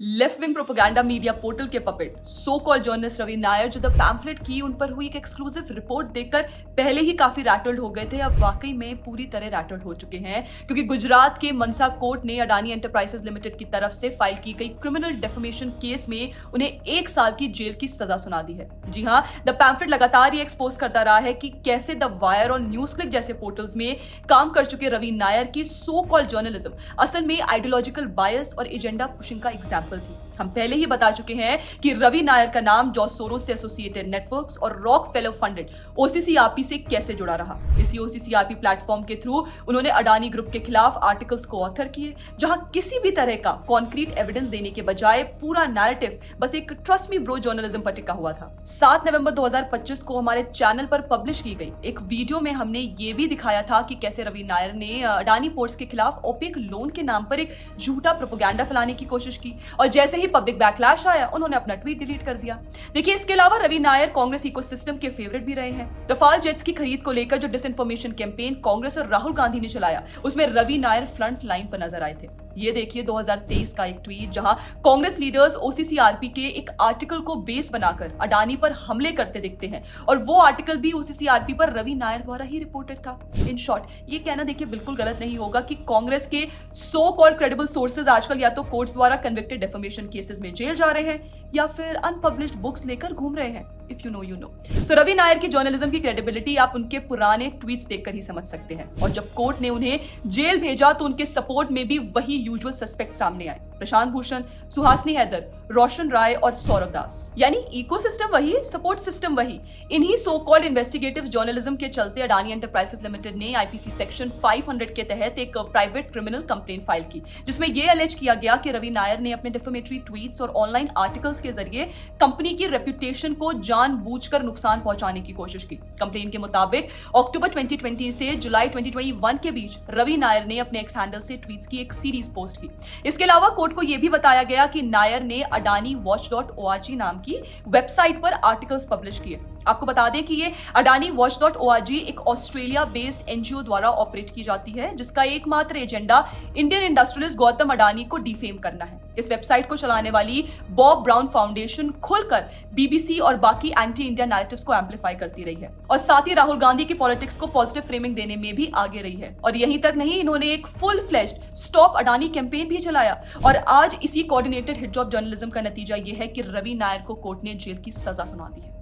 Left wing propaganda media portal के puppet so called journalist Ravi Nair जो the pamphlet की उन पर हुई एक एक्सक्लूसिव रिपोर्ट देखकर पहले ही काफी रैटल्ड हो गए थे, अब वाकई में पूरी तरह रैटल्ड हो चुके हैं क्योंकि गुजरात के मनसा कोर्ट ने अडानी एंटरप्राइजेज लिमिटेड की तरफ से फाइल की गई क्रिमिनल डेफेमेशन केस में उन्हें 1 साल की जेल की सजा सुना दी है। जी हाँ, द पैम्फलेट लगातार ये एक्सपोज करता रहा है कि कैसे द वायर और न्यूज क्लिक जैसे पोर्टल्स में काम कर चुके रवि नायर की सो कॉल्ड जर्नलिज्म असल में आइडियोलॉजिकल बायस और एजेंडा पुशिंग का एग्जाम्पल थी। हम पहले ही बता चुके हैं कि रवि नायर का नाम जॉर्ज सोरोस से एसोसिएटेड नेटवर्क्स और रॉक फेलो फंडेड ओसीसीआरपी से कैसे जुड़ा रहा। इसी ओसीसीआरपी प्लेटफॉर्म के थ्रू उन्होंने अडानी ग्रुप के खिलाफ आर्टिकल्स को ऑथर किए, जहां किसी भी तरह का कॉन्क्रीट एविडेंस देने के बजाय पूरा नैरेटिव बस एक ट्रस्ट मी ब्रो जर्नलिज्म पर टिका हुआ था। 7 नवंबर 2025 को हमारे चैनल पर पब्लिश की गई एक वीडियो में हमने ये भी दिखाया था कि कैसे रवि नायर ने अडानी पोर्ट्स के खिलाफ ओपेक लोन के नाम पर एक झूठा प्रोपेगेंडा फैलाने की कोशिश की और जैसे ही पब्लिक बैकलैश आया उन्होंने अपना ट्वीट डिलीट कर दिया। देखिए, इसके अलावा रवि नायर कांग्रेस इकोसिस्टम के फेवरेट भी रहे हैं। रफाल जेट्स की खरीद को लेकर जो डिसइंफॉर्मेशन कैंपेन कांग्रेस और राहुल गांधी ने चलाया उसमें रवि नायर फ्रंट लाइन पर नजर आए थे। ये देखिए 2023 का एक ट्वीट जहां कांग्रेस लीडर्स ओसीसीआरपी के एक आर्टिकल को बेस बनाकर अडानी पर हमले करते दिखते हैं और वो आर्टिकल भी ओसीसीआरपी पर रवि नायर द्वारा ही रिपोर्टेड था। इन शॉर्ट, ये कहना देखिए बिल्कुल गलत नहीं होगा कि कांग्रेस के सो कॉल्ड क्रेडिबल सोर्सेज आजकल या तो कोर्ट्स द्वारा कन्विक्टेड डेफेमेशन केसेस में जेल जा रहे हैं या फिर अनपब्लिश्ड बुक्स लेकर घूम रहे हैं। If you know you know. So Ravi Nair की जर्नलिज्म की क्रेडिबिलिटी आप उनके पुराने ट्वीट्स देखकर ही समझ सकते हैं। और जब कोर्ट ने उन्हें जेल भेजा तो उनके सपोर्ट में भी वही यूजुअल सस्पेक्ट सामने आए, प्रशांत भूषण, सुहासिनी हैदर, रोशन राय और सौरभ दास। यानी इकोसिस्टम वही, सपोर्ट सिस्टम वही। इन्हीं सो कॉल्ड इन्वेस्टिगेटिव जर्नलिज्म के चलते अडानी एंटरप्राइजेज लिमिटेड ने आईपीसी सेक्शन 500 के तहत एक प्राइवेट क्रिमिनल कंप्लेंट फाइल की, जिसमें यह अलेज किया गया कि रवि नायर ने अपने डिफेमेटरी ट्वीट्स और ऑनलाइन आर्टिकल्स के जरिए कंपनी की रेप्यूटेशन को जानबूझकर नुकसान पहुंचाने की कोशिश की। कंप्लेंट के मुताबिक अक्टूबर 2020 से जुलाई 2021 के बीच रवि नायर ने अपने एक्स हैंडल से ट्वीट्स की एक सीरीज पोस्ट की। इसके अलावा कोर्ट को यह भी बताया गया कि नायर ने अडानी watch.org नाम की वेबसाइट पर आर्टिकल्स पब्लिश किए। आपको बता दें कि ये अडानी watch.org एक ऑस्ट्रेलिया बेस्ड एनजीओ द्वारा ऑपरेट की जाती है, जिसका एकमात्र agenda Indian industrialist Gautam Adani को डिफेम करना है। इस वेबसाइट को चलाने वाली बॉब ब्राउन फाउंडेशन खुलकर बीबीसी और बाकी एंटी इंडिया नैरेटिव्स को एम्पलीफाई करती रही है और साथ ही राहुल गांधी की पॉलिटिक्स को पॉजिटिव फ्रेमिंग देने में भी आगे रही है। और यहीं तक नहीं, इन्होंने एक full fledged stop Adani campaign भी चलाया और आज इसी कोऑर्डिनेटेड हिट जॉब जर्नलिज्म का नतीजा यह है कि रवि नायर को कोर्ट ने जेल की सजा सुना दी है।